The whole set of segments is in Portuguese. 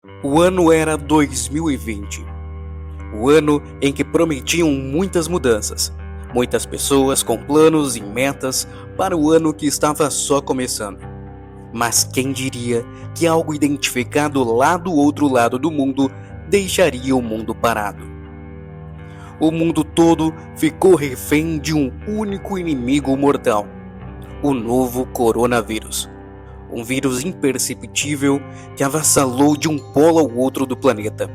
O ano era 2020, o ano em que prometiam muitas mudanças, muitas pessoas com planos e metas para o ano que estava só começando. Mas quem diria que algo identificado lá do outro lado do mundo deixaria o mundo parado? O mundo todo ficou refém de um único inimigo mortal: o novo coronavírus. Um vírus imperceptível que avassalou de um polo ao outro do planeta.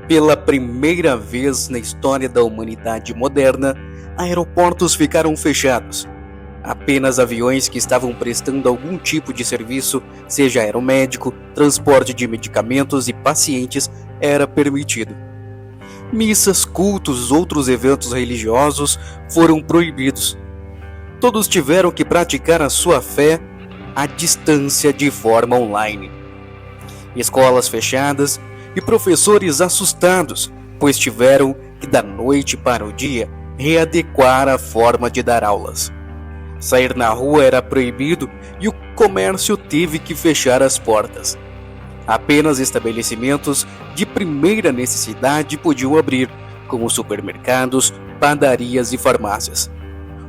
Pela primeira vez na história da humanidade moderna, aeroportos ficaram fechados. Apenas aviões que estavam prestando algum tipo de serviço, seja aeromédico, transporte de medicamentos e pacientes, era permitido. Missas, cultos, outros eventos religiosos foram proibidos. Todos tiveram que praticar a sua fé à distância de forma online. Escolas fechadas e professores assustados, pois tiveram que da noite para o dia readequar a forma de dar aulas. Sair na rua era proibido e o comércio teve que fechar as portas. Apenas estabelecimentos de primeira necessidade podiam abrir, como supermercados, padarias e farmácias,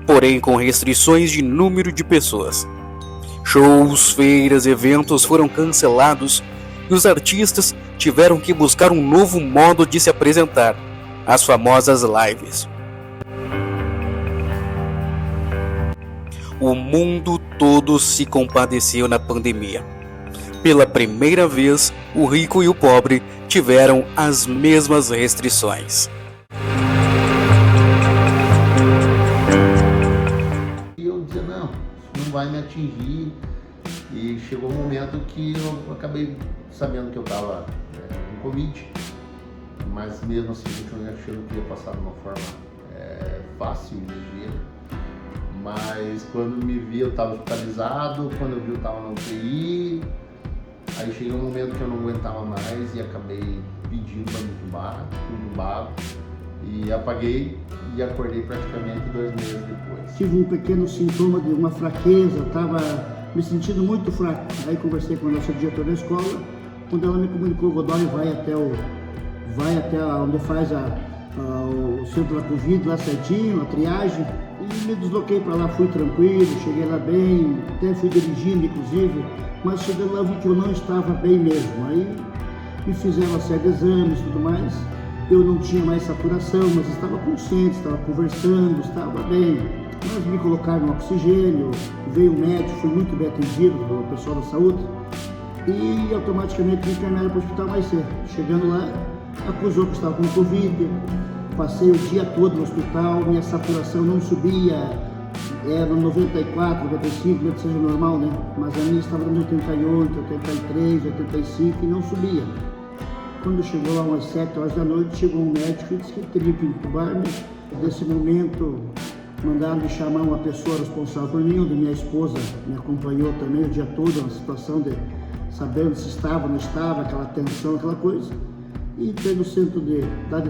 porém com restrições de número de pessoas. Shows, feiras, eventos foram cancelados e os artistas tiveram que buscar um novo modo de se apresentar, as famosas lives. O mundo todo se compadeceu na pandemia. Pela primeira vez, o rico e o pobre tiveram as mesmas restrições. E eu dizia, não, isso não vai me atingir. E chegou um momento que eu acabei sabendo que eu estava com Covid, mas mesmo assim eu achei que eu queria passar de uma forma fácil e ligeira. Mas quando me vi eu estava hospitalizado, quando eu vi eu estava na UTI, aí chegou um momento que eu não aguentava mais e acabei pedindo para me entubar, fui entubado e apaguei e acordei praticamente 2 meses depois. Tive um pequeno sintoma de uma fraqueza, estava me sentindo muito fraco. Aí conversei com a nossa diretora da escola, quando ela me comunicou, Godoy vai até onde faz o centro da Covid, lá certinho, a triagem, e me desloquei para lá, fui tranquilo, cheguei lá bem, até fui dirigindo inclusive, mas chegando lá vi que eu não estava bem mesmo. Aí me fizeram uma série de exames e tudo mais, eu não tinha mais saturação, mas estava consciente, estava conversando, estava bem. Mas me colocaram no oxigênio, veio o médico, fui muito bem atendido pelo pessoal da saúde e automaticamente me encaminharam para o hospital mais cedo. Chegando lá, acusou que estava com Covid, passei o dia todo no hospital, minha saturação não subia, era 94, 95, que seja normal, né? Mas a minha estava em 88, 83, 85 e não subia. Quando chegou lá umas 7 horas da noite, chegou um médico e disse que teria que intubar-me. Nesse momento, mandaram me chamar uma pessoa responsável por mim, onde minha esposa me acompanhou também o dia todo, na situação de sabendo se estava ou não estava, aquela tensão, aquela coisa. E entrei no centro de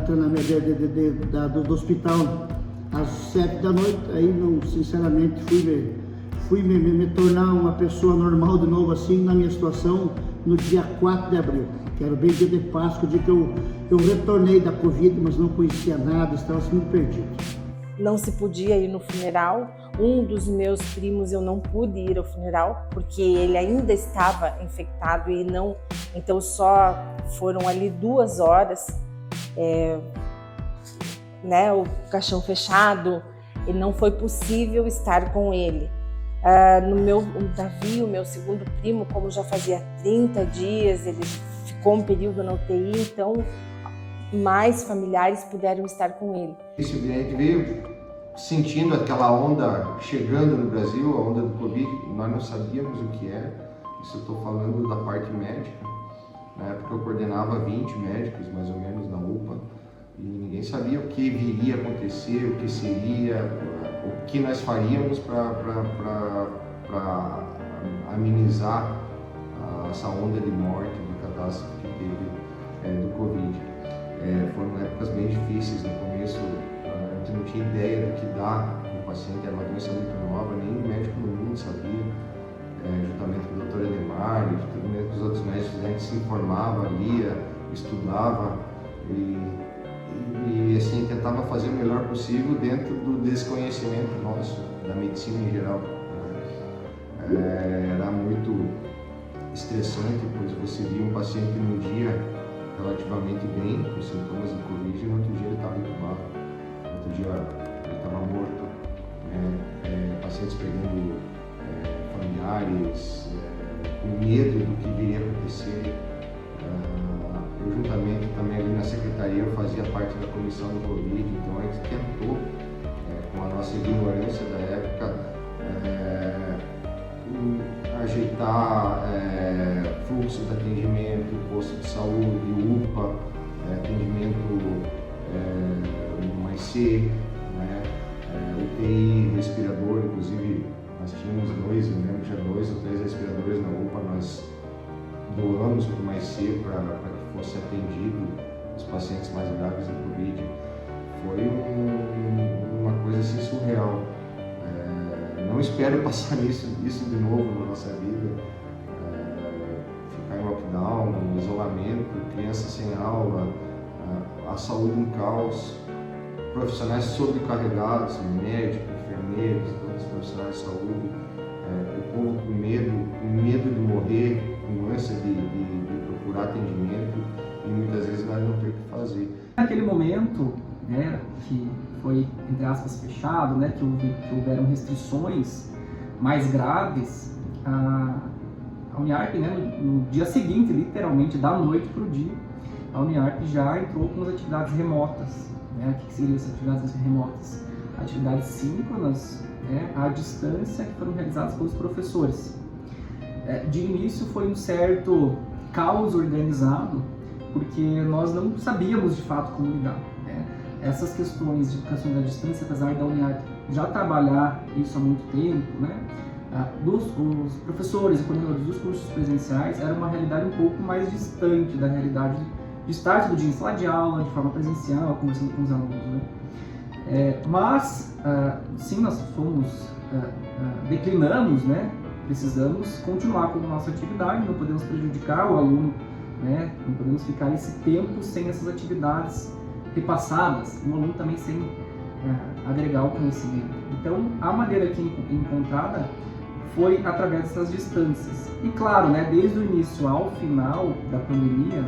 treinamento do hospital às 7 da noite, aí não, sinceramente fui me tornar uma pessoa normal de novo assim na minha situação no dia 4 de abril, que era bem dia de Páscoa, o dia que eu retornei da Covid, mas não conhecia nada, estava assim muito perdido. Não se podia ir no funeral. Um dos meus primos eu não pude ir ao funeral porque ele ainda estava infectado e não, então só foram ali 2 horas, o caixão fechado e não foi possível estar com ele. O Davi, o meu segundo primo, como já fazia 30 dias, ele ficou um período na UTI, então mais familiares puderam estar com ele. Esse ambiente veio sentindo aquela onda chegando no Brasil, a onda do Covid, nós não sabíamos o que era. Isso eu estou falando da parte médica. Na época eu coordenava 20 médicos, mais ou menos, na UPA, e ninguém sabia o que viria a acontecer, o que seria, o que nós faríamos para amenizar essa onda de morte, de catástrofe que teve do Covid. Foram épocas bem difíceis no começo, a gente não tinha ideia do que dá no paciente, era uma doença muito nova, nem médico no mundo sabia, juntamente com o Dr. Edemar, juntamente com os outros médicos da gente se informava, lia, estudava e assim, tentava fazer o melhor possível dentro do desconhecimento nosso, da medicina em geral. Era muito estressante, pois você via um paciente num dia relativamente bem, com sintomas de Covid, e no outro dia ele estava entubado, no outro dia ele estava morto, pacientes perdendo familiares, com medo do que viria a acontecer. Eu juntamente também ali na secretaria eu fazia parte da comissão do Covid, então a gente tentou, com a nossa ignorância da época, ajeitar fluxo de atendimento, posto de saúde, UPA, atendimento mais C, UTI, respirador, inclusive nós tínhamos eu lembro, tinha 2 ou 3 respiradores na UPA, nós doamos para o mais C para que fosse atendido os pacientes mais graves da Covid. Foi uma coisa assim surreal. Não espero passar isso de novo na nossa vida, ficar em lockdown, isolamento, crianças sem aula, a saúde em caos, profissionais sobrecarregados, médicos, enfermeiros, todos os profissionais de saúde, o povo com medo de morrer, com ânsia de procurar atendimento e muitas vezes nós não ter o que fazer. Naquele momento, que foi, entre aspas, fechado, que houveram restrições mais graves, a Uniarp, no dia seguinte, literalmente, da noite para o dia, a Uniarp já entrou com as atividades remotas. O que seriam essas atividades remotas? Atividades síncronas, à distância, que foram realizadas pelos professores. De início foi um certo caos organizado, porque nós não sabíamos de fato como lidar. Essas questões de educação à distância, apesar da Uniarp já trabalhar isso há muito tempo, os professores e coordenadores dos cursos presenciais era uma realidade um pouco mais distante da realidade de estar todo dia em sala de aula, de forma presencial, conversando com os alunos. Mas, sim, nós declinamos, precisamos continuar com a nossa atividade, não podemos prejudicar o aluno, não podemos ficar esse tempo sem essas atividades repassadas, o aluno também sem agregar o conhecimento. Então, a maneira aqui encontrada foi através dessas distâncias. E claro, desde o início ao final da pandemia,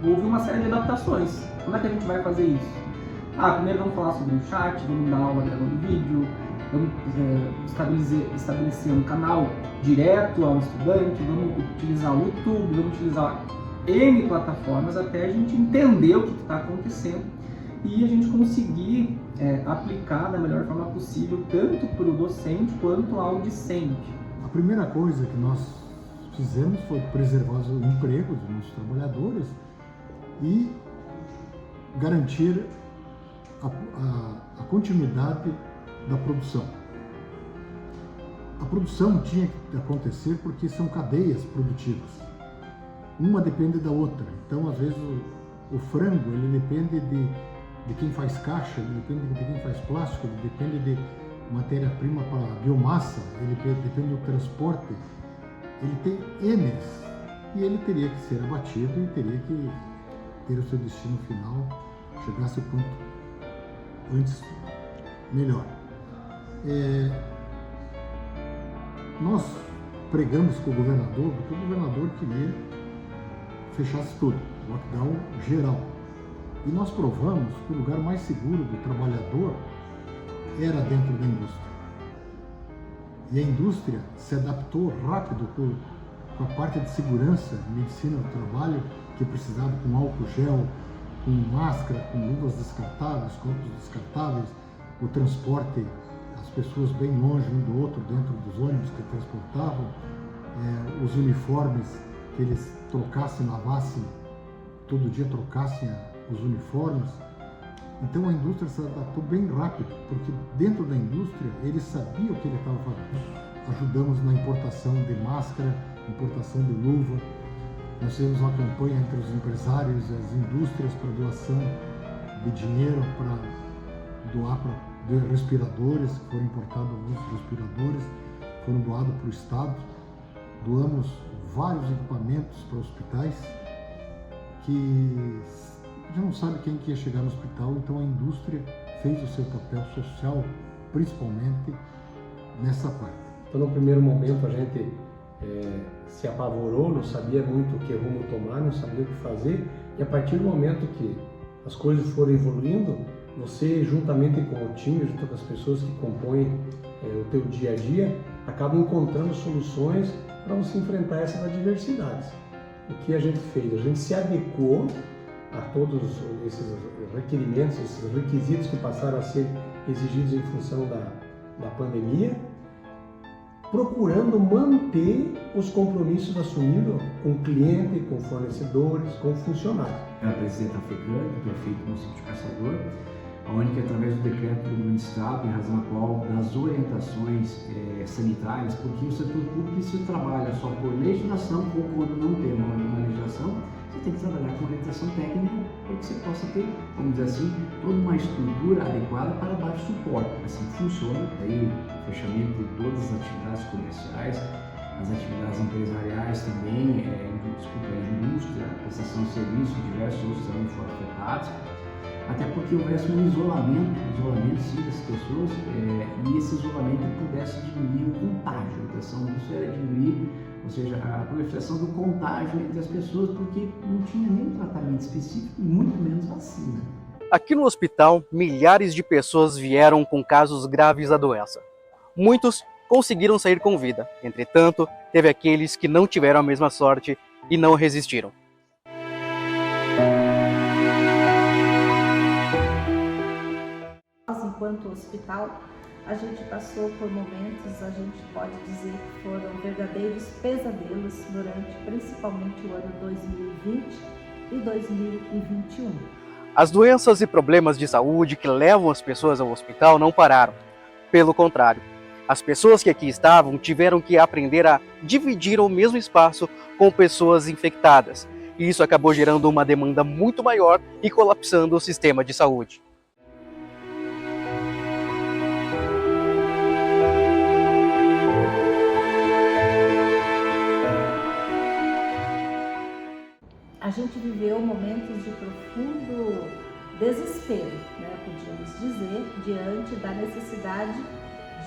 houve uma série de adaptações. Como é que a gente vai fazer isso? Primeiro vamos falar sobre o chat, vamos dar aula gravando vídeo, vamos estabelecer um canal direto ao estudante, vamos utilizar o YouTube, vamos utilizar N plataformas até a gente entender o que está acontecendo e a gente conseguir aplicar da melhor forma possível, tanto para o docente quanto ao discente. A primeira coisa que nós fizemos foi preservar o emprego dos nossos trabalhadores e garantir a continuidade da produção. A produção tinha que acontecer porque são cadeias produtivas. Uma depende da outra. Então, às vezes, o frango ele depende de quem faz caixa, ele depende de quem faz plástico, ele depende de matéria-prima para biomassa, ele depende do transporte. Ele tem N's e ele teria que ser abatido e teria que ter o seu destino final, chegasse o quanto antes melhor. Nós pregamos com o governador, porque o governador queria fechasse tudo, lockdown geral. E nós provamos que o lugar mais seguro do trabalhador era dentro da indústria. E a indústria se adaptou rápido com a parte de segurança, medicina do trabalho, que precisava com álcool gel, com máscara, com luvas descartáveis, copos descartáveis, o transporte, as pessoas bem longe um do outro dentro dos ônibus que transportavam, os uniformes, que eles trocassem, lavassem, todo dia trocassem os uniformes. Então a indústria se adaptou bem rápido, porque dentro da indústria eles sabiam o que ele estava fazendo. Ajudamos na importação de máscara, importação de luva. Nós fizemos uma campanha entre os empresários e as indústrias para doação de dinheiro para doar para respiradores, foram importados alguns respiradores, foram doados para o Estado. Doamos vários equipamentos para hospitais que a gente não sabe quem que ia chegar no hospital, então a indústria fez o seu papel social, principalmente nessa parte. Então, no primeiro momento, a gente se apavorou, não sabia muito o que rumo tomar, não sabia o que fazer, e a partir do momento que as coisas foram evoluindo, você, juntamente com o time, junto com as pessoas que compõem o teu dia a dia, acaba encontrando soluções para você enfrentar essas adversidades. O que a gente fez? A gente se adequou a todos esses requerimentos, esses requisitos que passaram a ser exigidos em função da pandemia, procurando manter os compromissos assumidos com o cliente, com fornecedores, com funcionários. A presidenta afegã, do prefeito do município de Caçador, onde que através do decreto do governo do estado, em razão a qual das orientações sanitárias, porque o setor público se trabalha só por legislação ou quando não tem uma legislação, você tem que trabalhar com orientação técnica para que você possa ter, vamos dizer assim, toda uma estrutura adequada para dar suporte. Assim funciona, aí o fechamento de todas as atividades comerciais, as atividades empresariais também, indústria, prestação de serviços, diversos outros também foram afetados, até porque houvesse um isolamento sim das pessoas, e esse isolamento pudesse diminuir o contágio. A intenção disso era diminuir, ou seja, a proliferação do contágio entre as pessoas, porque não tinha nenhum tratamento específico e muito menos vacina. Aqui no hospital, milhares de pessoas vieram com casos graves da doença. Muitos conseguiram sair com vida. Entretanto, teve aqueles que não tiveram a mesma sorte e não resistiram. Nós, enquanto hospital, a gente passou por momentos, a gente pode dizer que foram verdadeiros pesadelos durante principalmente o ano 2020 e 2021. As doenças e problemas de saúde que levam as pessoas ao hospital não pararam. Pelo contrário, as pessoas que aqui estavam tiveram que aprender a dividir o mesmo espaço com pessoas infectadas. E isso acabou gerando uma demanda muito maior e colapsando o sistema de saúde. A gente viveu momentos de profundo desespero, né, podíamos dizer, diante da necessidade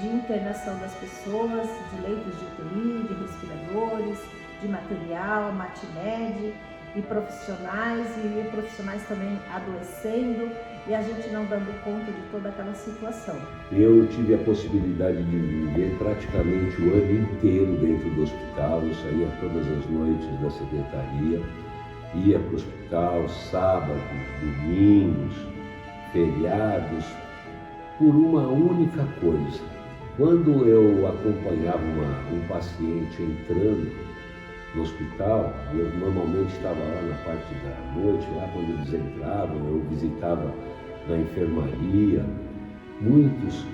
de internação das pessoas, de leitos de UTI, de respiradores, de material, MATIMED, e profissionais também adoecendo, e a gente não dando conta de toda aquela situação. Eu tive a possibilidade de viver praticamente o ano inteiro dentro do hospital. Eu saía todas as noites da secretaria, ia para o hospital sábados, domingos, feriados, por uma única coisa. Quando eu acompanhava um paciente entrando no hospital, eu normalmente estava lá na parte da noite, lá quando eles entravam, eu visitava na enfermaria. Muitos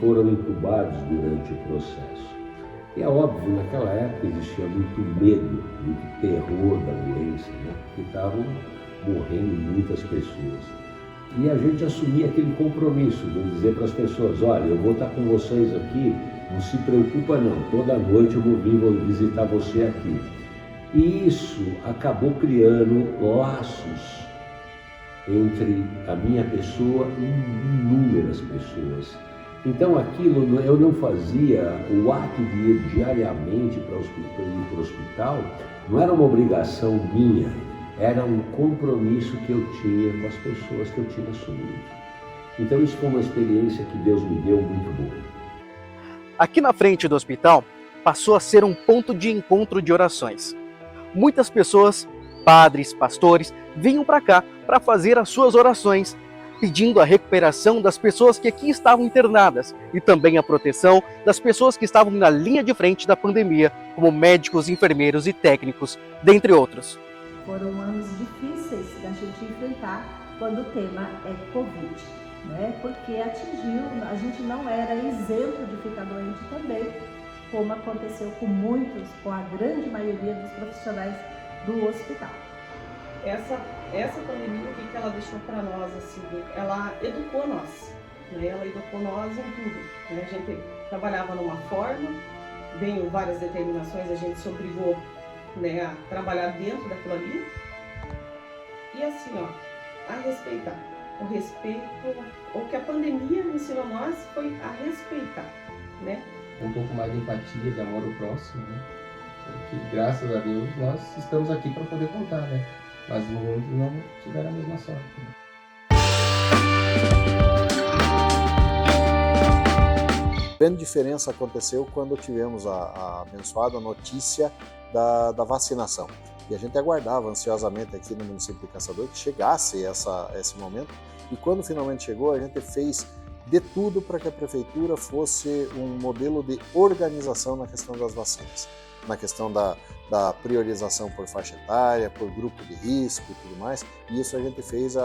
foram intubados durante o processo. E é óbvio, naquela época existia muito medo, muito terror da doença, né? Porque estavam morrendo muitas pessoas. E a gente assumia aquele compromisso de dizer para as pessoas: olha, eu vou estar com vocês aqui, não se preocupa não, toda noite eu vou visitar você aqui. E isso acabou criando laços entre a minha pessoa e inúmeras pessoas. Então aquilo, eu não fazia o ato de ir diariamente para o hospital, não era uma obrigação minha, era um compromisso que eu tinha com as pessoas que eu tinha assumido. Então isso foi uma experiência que Deus me deu muito boa. Aqui na frente do hospital, passou a ser um ponto de encontro de orações. Muitas pessoas, padres, pastores, vinham para cá para fazer as suas orações, pedindo a recuperação das pessoas que aqui estavam internadas e também a proteção das pessoas que estavam na linha de frente da pandemia, como médicos, enfermeiros e técnicos, dentre outros. Foram anos difíceis da gente enfrentar quando o tema é Covid, né? Porque a gente não era isento de ficar doente também, como aconteceu com a grande maioria dos profissionais do hospital. Essa pandemia, o que ela deixou para nós, assim, ela educou nós, né? Ela educou nós em tudo, né? A gente trabalhava numa forma veio várias determinações, a gente se obrigou, né, a trabalhar dentro daquilo ali. E assim, ó, a respeitar. O respeito, o que a pandemia ensinou a nós foi a respeitar, né? Um pouco mais de empatia, de amor ao próximo, né? Porque, graças a Deus, nós estamos aqui para poder contar, né? Mas muitos não tiveram a mesma sorte, né? A grande diferença aconteceu quando tivemos a abençoada notícia da vacinação. E a gente aguardava ansiosamente aqui no município de Caçador que chegasse esse momento. E quando finalmente chegou, a gente fez de tudo para que a prefeitura fosse um modelo de organização na questão das vacinas. Na questão da priorização por faixa etária, por grupo de risco e tudo mais. E isso a gente fez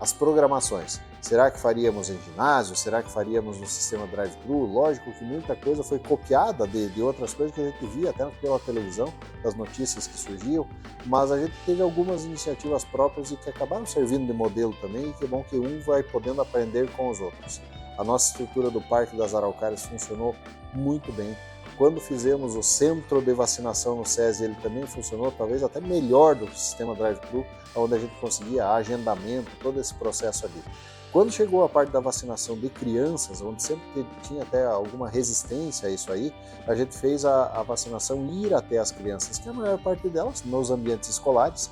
as programações. Será que faríamos em ginásio? Será que faríamos no sistema drive-thru? Lógico que muita coisa foi copiada de outras coisas que a gente via até pela televisão, das notícias que surgiam, mas a gente teve algumas iniciativas próprias e que acabaram servindo de modelo também, e que é bom que um vai podendo aprender com os outros. A nossa estrutura do Parque das Araucárias funcionou muito bem. Quando fizemos o centro de vacinação no SESI, ele também funcionou, talvez até melhor do que o sistema drive-thru, onde a gente conseguia agendamento, todo esse processo ali. Quando chegou a parte da vacinação de crianças, onde sempre tinha até alguma resistência a isso aí, a gente fez a vacinação ir até as crianças, que a maior parte delas nos ambientes escolares.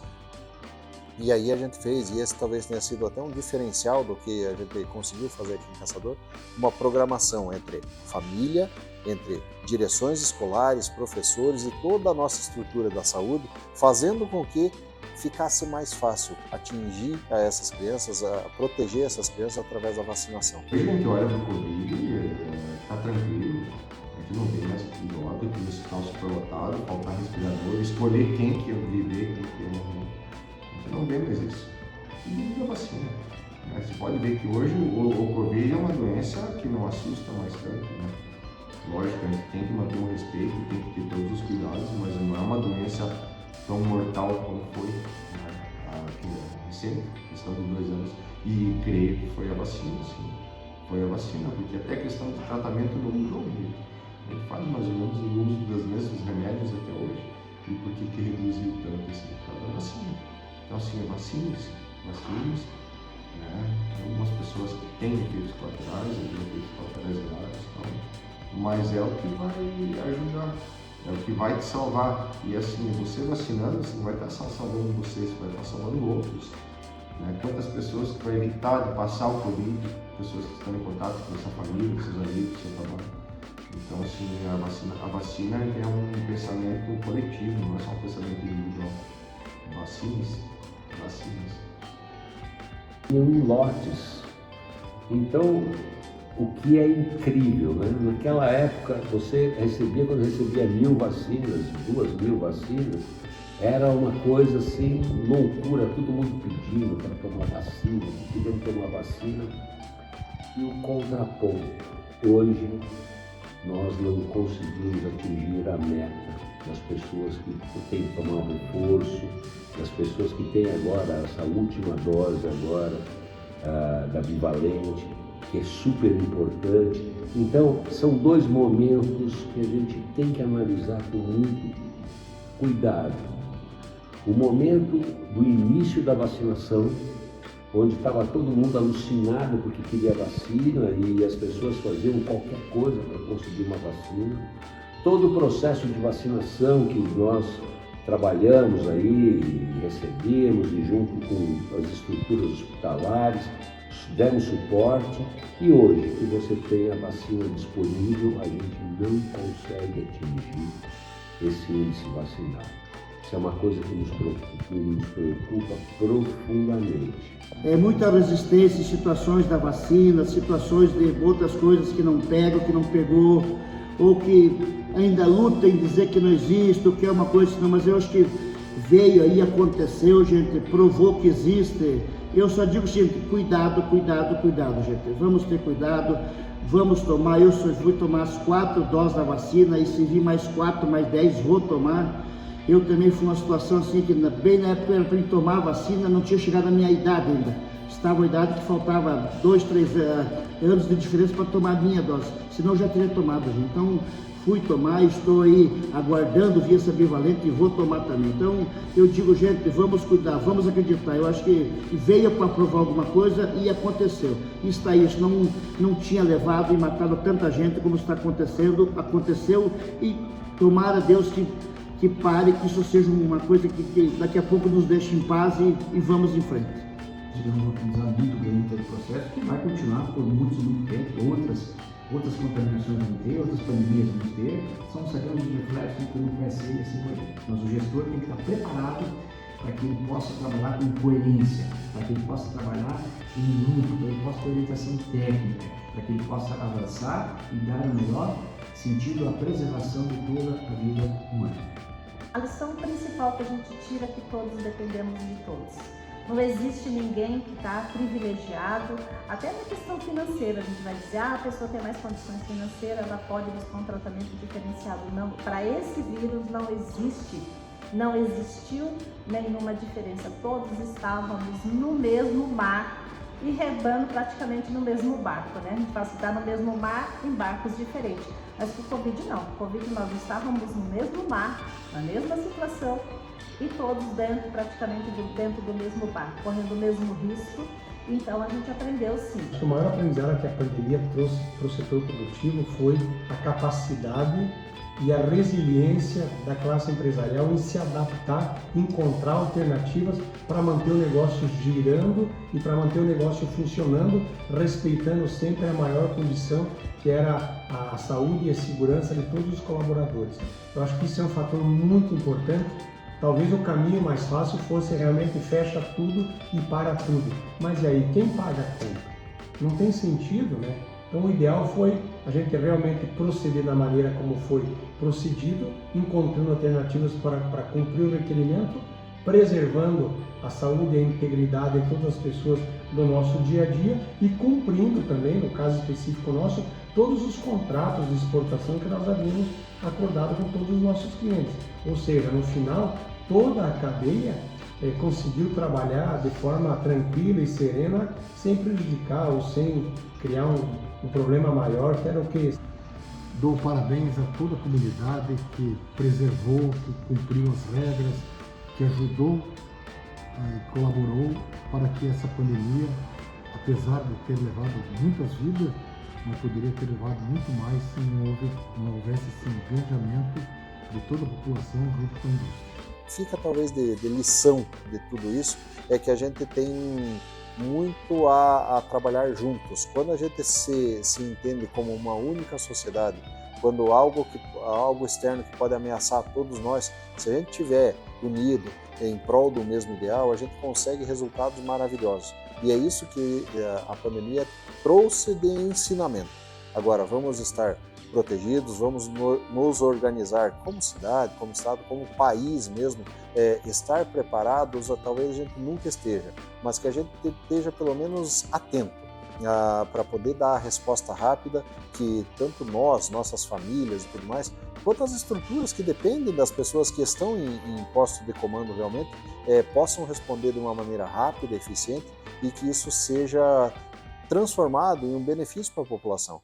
E aí a gente fez, e esse talvez tenha sido até um diferencial do que a gente conseguiu fazer aqui em Caçador, uma programação entre família, entre direções escolares, professores e toda a nossa estrutura da saúde, fazendo com que ficasse mais fácil atingir a essas crianças, a proteger essas crianças através da vacinação. A gente olha para o Covid, está tranquilo, a gente não vê mais óbito, que o hospital superlotado, faltar respirador, escolher quem que ia viver, quem que ia morrer. A gente não vê mais isso. E a vacina. Você pode ver que hoje o Covid é uma doença que não assusta mais tanto, né? Lógico, a gente tem que manter o respeito, tem que ter todos os cuidados, mas não é uma doença tão mortal como foi, né? Recente, questão de 2 anos. E creio que foi a vacina, sim. Foi a vacina, porque até a questão de tratamento não mudou. A gente faz mais ou menos o uso dos mesmos remédios até hoje. E por que reduziu tanto esse resultado da vacina? Então, assim, vacine-se, né? Tem algumas pessoas que têm efeitos colaterais, graves, mas é o que vai ajudar, é o que vai te salvar. E assim, você vacinando, você não vai estar só salvando você, você vai estar salvando outros. Né? Quantas pessoas que vai evitar de passar o Covid, pessoas que estão em contato com sua família, com seus amigos, com seu trabalho. Então, assim, a vacina é um pensamento coletivo, não é só um pensamento individual. Vacine-se. Em lotes. Então, o que é incrível, né? Naquela época, quando recebia 1.000 vacinas, 2.000 vacinas, era uma coisa assim, loucura, todo mundo pedindo para tomar vacina, querendo tomar vacina. E o contraponto, hoje nós não conseguimos atingir a meta das pessoas que têm que tomar um reforço, das pessoas que têm agora essa última dose agora, da bivalente, que é super importante. Então, são 2 momentos que a gente tem que analisar com muito cuidado. O momento do início da vacinação, onde estava todo mundo alucinado porque queria vacina e as pessoas faziam qualquer coisa para conseguir uma vacina. Todo o processo de vacinação que nós trabalhamos aí, recebemos e junto com as estruturas hospitalares, demos suporte, e hoje que você tem a vacina disponível, a gente não consegue atingir esse índice vacinal. Isso é uma coisa que nos preocupa profundamente. Muita resistência em situações da vacina, situações de outras coisas que não pegam, que não pegou, ou que ainda luta em dizer que não existe, ou que é uma coisa, não, mas eu acho que veio aí, aconteceu, gente, provou que existe. Eu só digo, gente, cuidado, gente. Vamos ter cuidado, vamos tomar. Eu só fui tomar as 4 doses da vacina e se vir mais 4, mais 10, vou tomar. Eu também fui numa situação assim, que bem na época era para mim tomar a vacina, não tinha chegado a minha idade ainda. Estava a idade que faltava 2, 3 anos de diferença para tomar a minha dose, senão eu já teria tomado, gente. Então, fui tomar, estou aí aguardando via essa bivalente e vou tomar também. Então eu digo, gente, vamos cuidar, vamos acreditar. Eu acho que veio para provar alguma coisa e aconteceu. Está aí, isso não tinha levado e matado tanta gente como está acontecendo, aconteceu, e tomara Deus que pare, que isso seja uma coisa que daqui a pouco nos deixe em paz e vamos em frente. Tivemos um aprendizado muito grande todo o processo, que vai continuar por muito tempo. Outras contaminações vão ter, outras pandemias vão ter, são sabemos de reflexo de como vai ser esse projeto. Mas o gestor tem que estar preparado para que ele possa trabalhar com coerência, para que ele possa trabalhar em grupo, para que ele possa ter orientação técnica, para que ele possa avançar e dar o melhor sentido à preservação de toda a vida humana. A lição principal que a gente tira é que todos dependemos de todos. Não existe ninguém que está privilegiado, até na questão financeira. A gente vai dizer, a pessoa tem mais condições financeiras, ela pode buscar um tratamento diferenciado. Não, para esse vírus não existiu nenhuma diferença. Todos estávamos no mesmo mar e remando praticamente no mesmo barco, né? A gente fala que está no mesmo mar em barcos diferentes. Mas com o Covid não. Com o Covid nós estávamos no mesmo mar, na mesma situação, e todos praticamente dentro do mesmo barco, correndo o mesmo risco. Então a gente aprendeu sim. O maior aprendizado que a pandemia trouxe para o setor produtivo foi a capacidade e a resiliência da classe empresarial em se adaptar, encontrar alternativas para manter o negócio girando e para manter o negócio funcionando, respeitando sempre a maior condição, que era a saúde e a segurança de todos os colaboradores. Eu acho que isso é um fator muito importante. Talvez o caminho mais fácil fosse realmente fecha tudo e para tudo. Mas e aí, quem paga a conta? Não tem sentido, né? Então o ideal foi a gente realmente proceder da maneira como foi procedido, encontrando alternativas para cumprir o requerimento, preservando a saúde e a integridade de todas as pessoas do nosso dia a dia e cumprindo também, no caso específico nosso, todos os contratos de exportação que nós havíamos acordado com todos os nossos clientes. Ou seja, no final, toda a cadeia conseguiu trabalhar de forma tranquila e serena, sem prejudicar ou sem criar um problema maior, que era o que? Dou parabéns a toda a comunidade que preservou, que cumpriu as regras, que ajudou e colaborou para que essa pandemia, apesar de ter levado muitas vidas, não poderia ter levado muito mais se não houvesse esse engajamento de toda a população junto com a indústria. Fica talvez de lição de tudo isso, é que a gente tem muito a trabalhar juntos. Quando a gente se entende como uma única sociedade, quando algo externo que pode ameaçar todos nós, se a gente estiver unido em prol do mesmo ideal, a gente consegue resultados maravilhosos. E é isso que a pandemia trouxe de ensinamento. Agora, vamos estar protegidos, vamos nos organizar como cidade, como estado, como país mesmo, estar preparados, talvez a gente nunca esteja, mas que a gente esteja pelo menos atento para poder dar a resposta rápida que tanto nós, nossas famílias e tudo mais, quanto as estruturas que dependem das pessoas que estão em posto de comando realmente, possam responder de uma maneira rápida, eficiente e que isso seja transformado em um benefício para a população.